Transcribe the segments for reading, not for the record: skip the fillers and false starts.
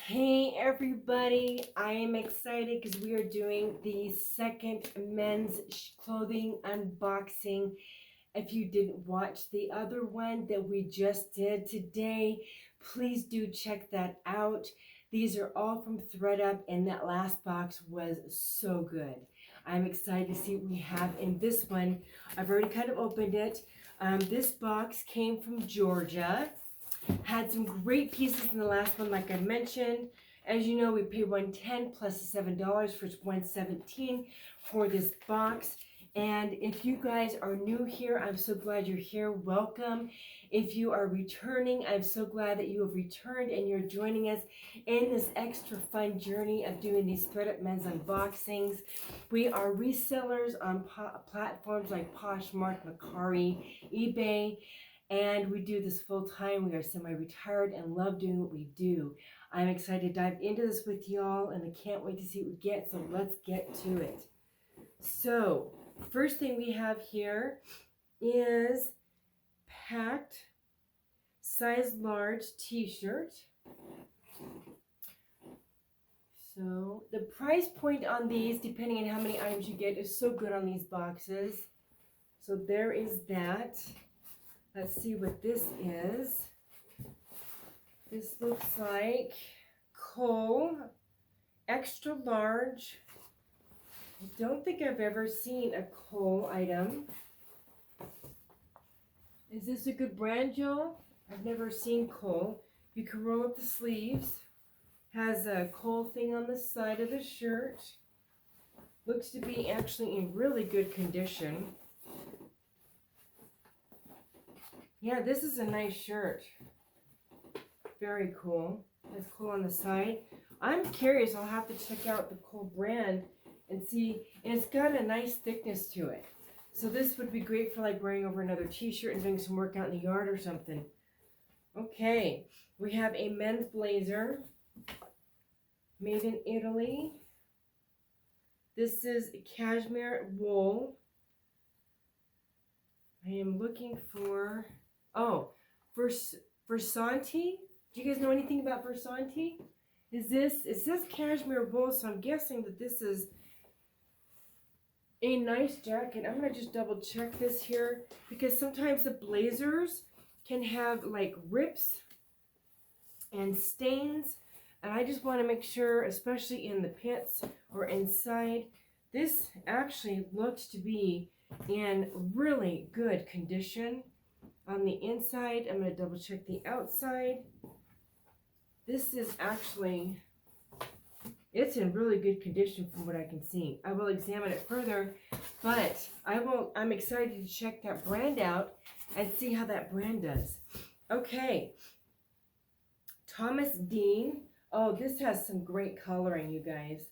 Hey everybody, I am excited because we are doing the second men's clothing unboxing. If you didn't watch the other one that we just did today, please do check that out. These are all from ThredUp and that last box was so good. I'm excited to see what we have in this one. I've already kind of opened it. This box came from Georgia. Had some great pieces in the last one, like I mentioned. As you know, we paid $110 plus $7 for $117 for this box. And if you guys are new here, I'm so glad you're here. Welcome. If you are returning, I'm so glad that you have returned and you're joining us in this extra fun journey of doing these ThredUp men's unboxings. We are resellers on platforms like Poshmark Mercari, eBay. And we do this full time. We are semi-retired and love doing what we do. I'm excited to dive into this with y'all and I can't wait to see what we get. So let's get to it. So first thing we have here is packed size large t-shirt. So the price point on these, depending on how many items you get, is so good on these boxes. So there is that. Let's see what this is. This looks like Cole, extra large. I don't think I've ever seen a Cole item. Is this a good brand, Joe? I've never seen Cole. You can roll up the sleeves. Has a Cole thing on the side of the shirt. Looks to be actually in really good condition. Yeah, this is a nice shirt. Very cool. It's cool on the side. I'm curious. I'll have to check out the Cole brand and see. And it's got a nice thickness to it. So this would be great for like wearing over another t-shirt and doing some work out in the yard or something. Okay. We have a men's blazer. Made in Italy. This is cashmere wool. I am looking for... Oh, Versanti? Do you guys know anything about Versanti? It says cashmere wool, so I'm guessing that this is a nice jacket. I'm going to just double check this here because sometimes the blazers can have like rips and stains. And I just want to make sure, especially in the pits or inside, this actually looks to be in really good condition. On the inside, I'm going to double check the outside. This is actually, it's in really good condition from what I can see. I will examine it further, but I'm excited to check that brand out and see how that brand does. Okay. Thomas Dean. Oh, this has some great coloring, you guys.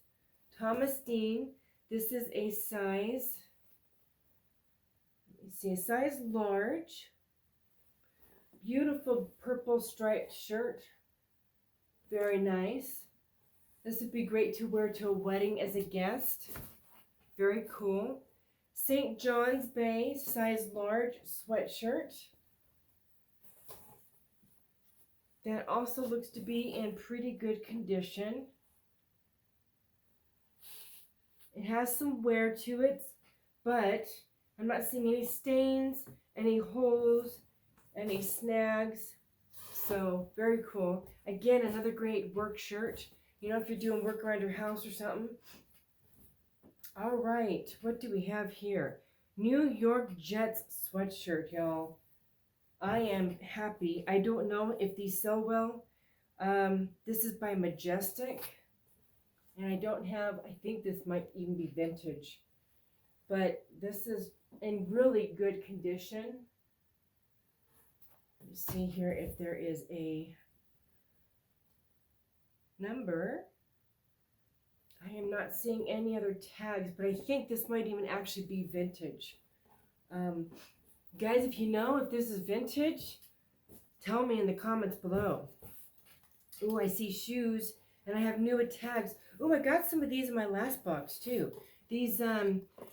Thomas Dean. This is a size, let me see, a size large. Beautiful purple striped shirt. Very nice. This would be great to wear to a wedding as a guest. Very cool. St. John's Bay size large sweatshirt. That also looks to be in pretty good condition. It has some wear to it, but I'm not seeing any stains, any holes, any snags. So very cool. Again, another great work shirt. You know, if you're doing work around your house or something. All right, what do we have here? New York Jets sweatshirt, y'all. I am happy. I don't know if these sell well. This is by Majestic. And I don't have, I think this might even be vintage. But this is in really good condition. See here if there is a number. I am not seeing any other tags, but I think this might even actually be vintage. Guys, if you know if this is vintage, tell me in the comments below. Oh, I see shoes, and I have newer tags. Oh, I got some of these in my last box too. These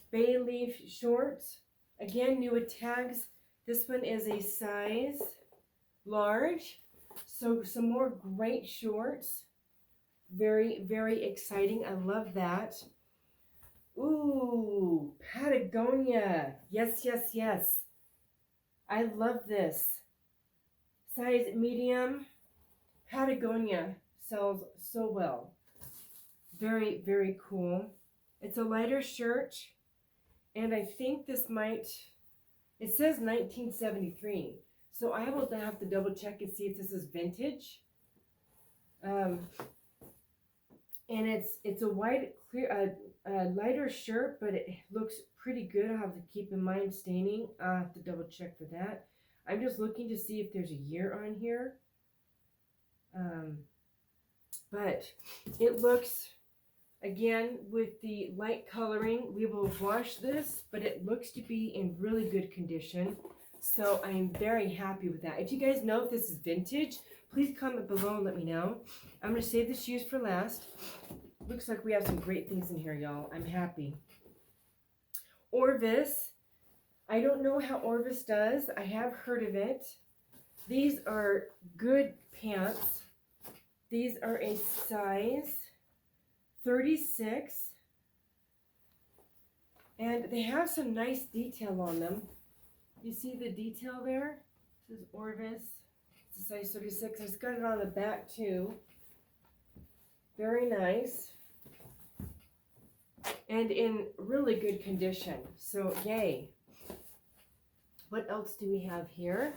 bay leaf shorts. Again, newer tags. This one is a size large. So some more great shorts. Very, very exciting. I love that. Ooh, Patagonia. Yes, yes, yes. I love this. Size medium. Patagonia sells so well. Very, very cool. It's a lighter shirt. And I think this might, it says 1973. So I will have to double check and see if this is vintage. And it's a white, clear, lighter shirt, but it looks pretty good. I'll have to keep in mind staining. I'll have to double check for that. I'm just looking to see if there's a year on here. But it looks, again, with the light coloring, we will wash this, but it looks to be in really good condition. So I'm very happy with that. If you guys know if this is vintage, please comment below and let me know. I'm going to save the shoes for last. Looks like we have some great things in here, y'all. I'm happy. Orvis. I don't know how Orvis does. I have heard of it. These are good pants. These are a size 36. And they have some nice detail on them. You see the detail there? This is Orvis. It's a size 36. It's got it on the back too. Very nice. And in really good condition. So yay. What else do we have here?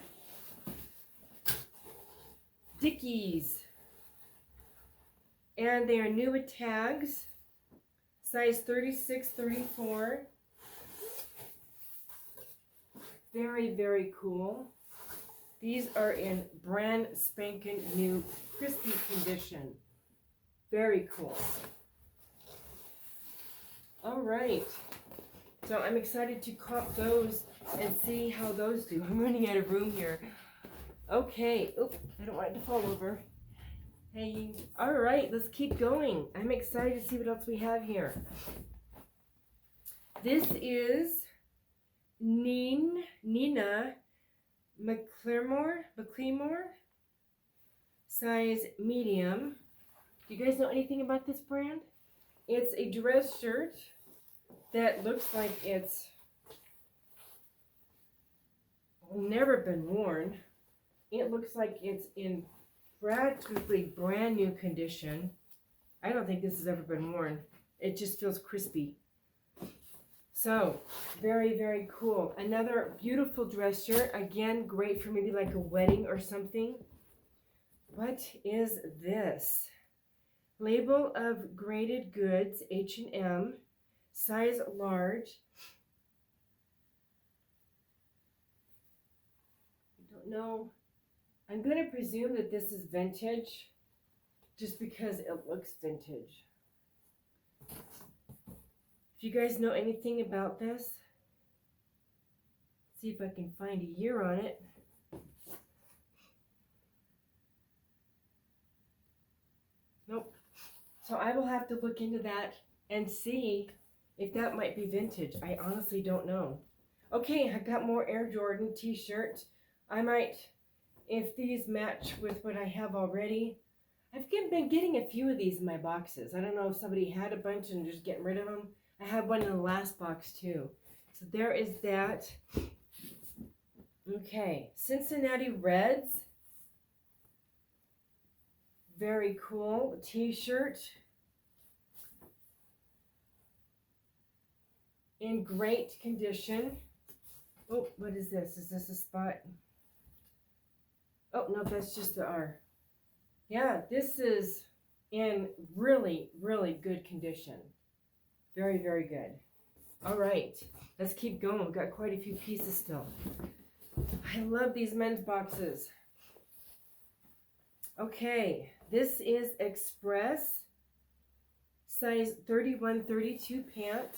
Dickies. And they are new with tags. Size 36, 34. Very, very cool. These are in brand spanking new crispy condition. Very cool. All right. So I'm excited to cop those and see how those do. I'm running out of room here. Okay. Oop, I don't want it to fall over. Hey. All right, let's keep going. I'm excited to see what else we have here. This is Nina McClemore, size medium. Do you guys know anything about this brand? It's a dress shirt that looks like it's never been worn. It looks like it's in practically brand new condition. I don't think this has ever been worn. It just feels crispy. So, very, very cool. Another beautiful dress shirt. Again, great for maybe like a wedding or something. What is this? Label of graded goods, H&M, size large. I don't know. I'm going to presume that this is vintage just because it looks vintage. If you guys know anything about this, see if I can find a year on it. Nope. So I will have to look into that and see if that might be vintage. I honestly don't know. Okay, I got more Air Jordan t-shirts. I might, if these match with what I have already. I've been getting a few of these in my boxes. I don't know if somebody had a bunch and just getting rid of them. I have one in the last box too. So there is that. Okay, Cincinnati Reds. Very cool t-shirt. In great condition. Oh, what is this? Is this a spot? Oh, no, that's just the R. Yeah, this is in really, really good condition. Very, very good. All right, let's keep going. We've got quite a few pieces still. I love these men's boxes. Okay, this is Express, size 31, 32 pant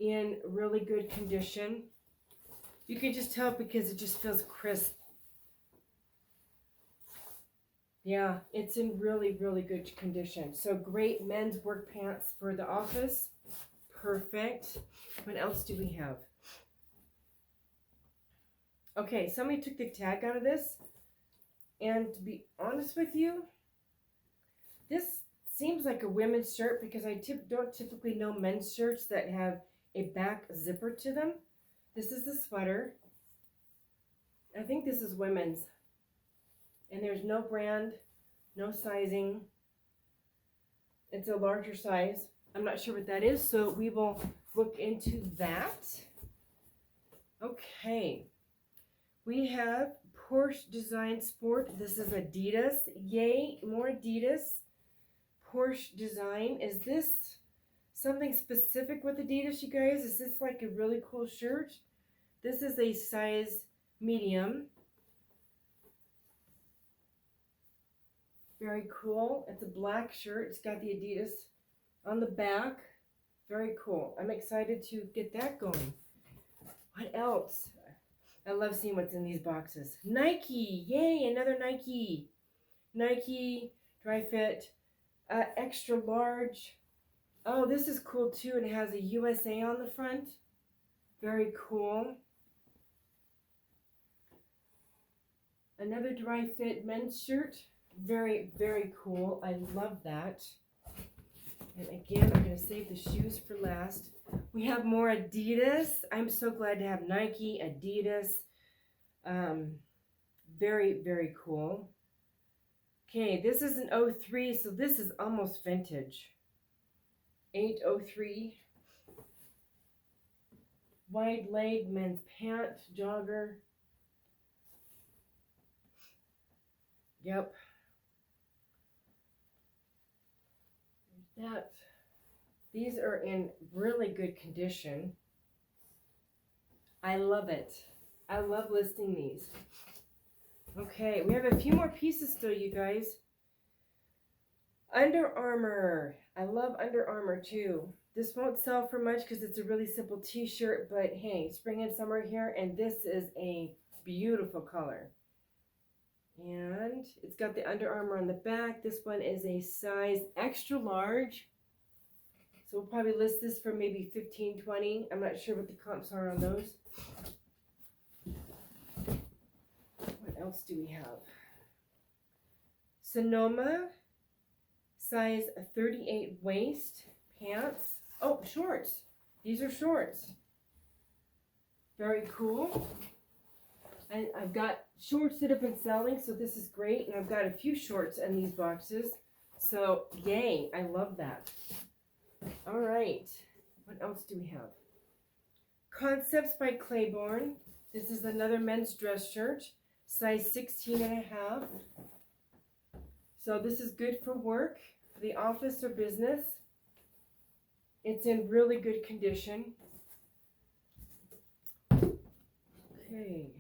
in really good condition. You can just tell because it just feels crisp. Yeah, it's in really, really good condition. So great men's work pants for the office. Perfect. What else do we have? Okay, somebody took the tag out of this. And to be honest with you, this seems like a women's shirt because I don't typically know men's shirts that have a back zipper to them. This is the sweater. I think this is women's. And there's no brand, no sizing. It's a larger size. I'm not sure what that is, so we will look into that. Okay. We have Porsche Design Sport. This is Adidas. Yay, more Adidas. Porsche Design. Is this something specific with Adidas, you guys? Is this like a really cool shirt? This is a size medium. Very cool. It's a black shirt. It's got the Adidas on the back. Very cool. I'm excited to get that going. What else? I love seeing what's in these boxes. Nike. Yay, another Nike. Nike Dry Fit extra large. Oh, this is cool too. And it has a USA on the front. Very cool. Another Dry Fit men's shirt. Very, very cool. I love that. And again, I'm going to save the shoes for last. We have more Adidas. I'm so glad to have Nike, Adidas. Very, very cool. Okay, this is an 03, so this is almost vintage. 803. Wide leg men's pant, jogger. Yep. That. These are in really good condition. I love it. I love listing these. Okay, we have a few more pieces still, you guys. Under Armour. I love Under Armour too. This won't sell for much because it's a really simple t-shirt, but hey, spring and summer here, and this is a beautiful color. And it's got the Under Armour on the back. This one is a size extra large. So we'll probably list this for maybe 15, 20. I'm not sure what the comps are on those. What else do we have? Sonoma, size 38 waist, pants. Oh, shorts. These are shorts. Very cool. And I've got shorts that have been selling, so this is great. And I've got a few shorts in these boxes. So, yay, I love that. All right, what else do we have? Concepts by Claiborne. This is another men's dress shirt, size 16.5. So this is good for work, for the office or business. It's in really good condition. Okay.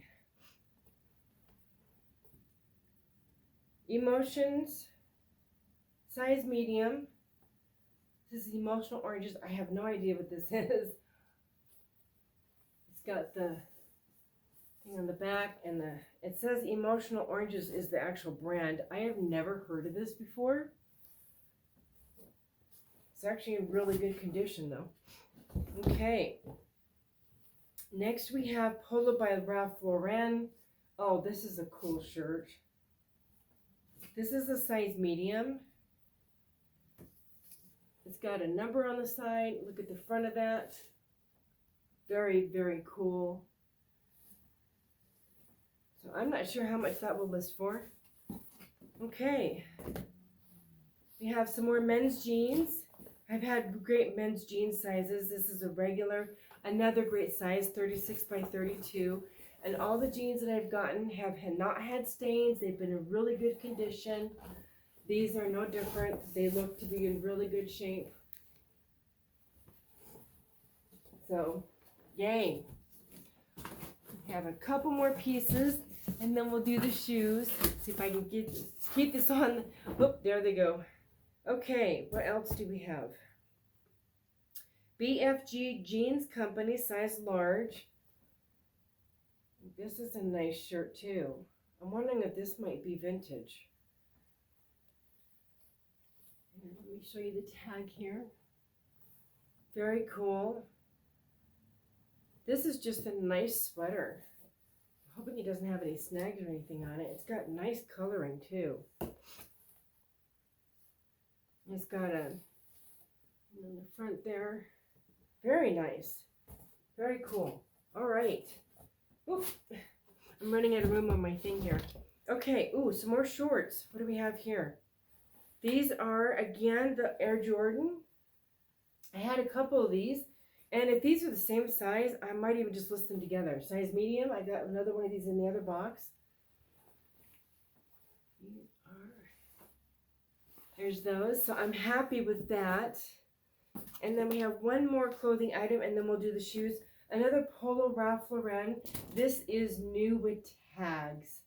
Emotions, size medium. This is Emotional Oranges. I have no idea what this is. It's got the thing on the back, and it says Emotional Oranges is the actual brand. I have never heard of this before. It's actually in really good condition though. Okay. Next we have Polo by Ralph Lauren. Oh, this is a cool shirt. This is a size medium. It's got a number on the side. Look at the front of that. Very, very cool. So I'm not sure how much that will list for. Okay. We have some more men's jeans. I've had great men's jeans sizes. This is a regular, another great size, 36 by 32. And all the jeans that I've gotten have not had stains. They've been in really good condition. These are no different. They look to be in really good shape. So, yay. We have a couple more pieces, and then we'll do the shoes. See if I can keep this on. Oh, there they go. Okay, what else do we have? Bfg Jeans Company, size large. This is a nice shirt too. I'm wondering if this might be vintage. And let me show you the tag here. Very cool. This is just a nice sweater. I'm hoping it doesn't have any snags or anything on it. It's got nice coloring too. It's got a in the front there. Very nice. Very cool. All right. Oop. I'm running out of room on my thing here. Okay. Ooh, some more shorts. What do we have here? These are, again, the Air Jordan. I had a couple of these. And if these are the same size, I might even just list them together. Size medium. I got another one of these in the other box. There's those. So I'm happy with that. And then we have one more clothing item, and then we'll do the shoes. Another Polo Ralph Lauren. This is new with tags.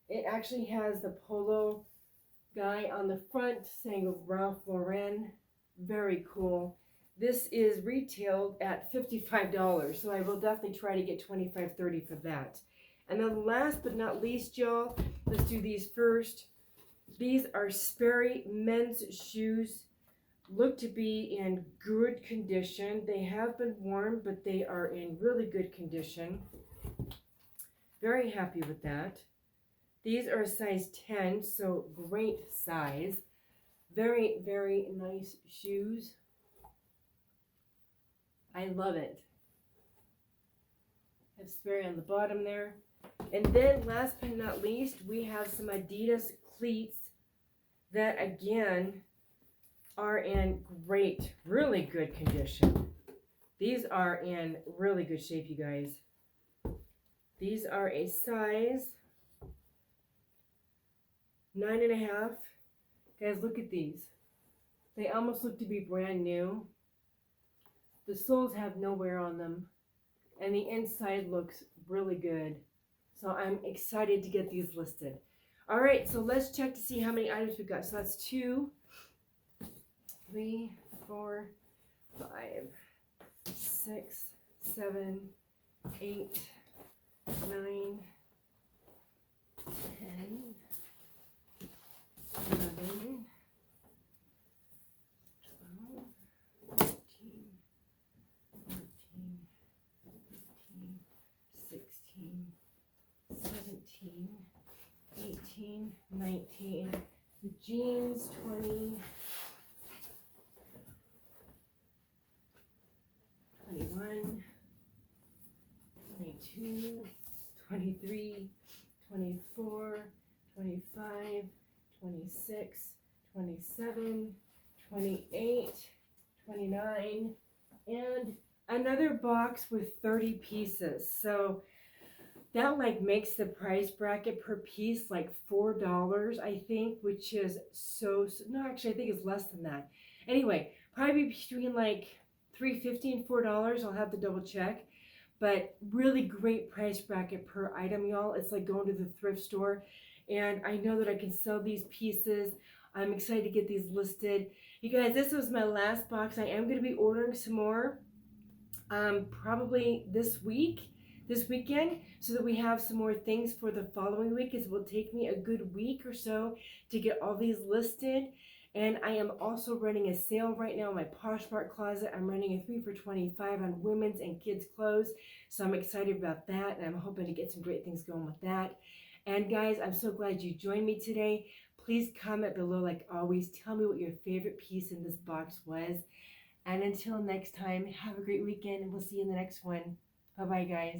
It actually has the Polo guy on the front saying Ralph Lauren. Very cool. This is retailed at $55, so I will definitely try to get $25, $30 for that. And then last but not least, y'all, let's do these first. These are Sperry men's shoes. Look to be in good condition. They have been worn, but they are in really good condition. Very happy with that. These are a size 10, so great size. Very, very nice shoes. I love it. Have Sperry on the bottom there. And then last but not least, we have some Adidas Cleats that again are in great, really good condition. These are in really good shape, you guys. These are a size 9.5. Guys, look at these. They almost look to be brand new. The soles have no wear on them, and the inside looks really good. So I'm excited to get these listed. All right, so let's check to see how many items we got. So that's 2, 3, 4, 5, 6, 7, 8, 9, 10, 11, 12, 13, 14, 15, 16, 17, 18, 19, the jeans 20, 21, 22, 23, 24, 25, 26, 27, 28, 29, and another box with 30 pieces. So that like makes the price bracket per piece like $4, I think, which is no, actually I think it's less than that. Anyway, probably between like $3.50 and $4. I'll have to double check. But really great price bracket per item, y'all. It's like going to the thrift store. And I know that I can sell these pieces. I'm excited to get these listed. You guys, this was my last box. I am going to be ordering some more probably this weekend, so that we have some more things for the following week. It will take me a good week or so to get all these listed. And I am also running a sale right now in my Poshmark closet. I'm running a 3 for $25 on women's and kids clothes. So I'm excited about that, and I'm hoping to get some great things going with that. And guys, I'm so glad you joined me today. Please comment below like always. Tell me what your favorite piece in this box was. And until next time, have a great weekend, and we'll see you in the next one. Bye-bye, guys.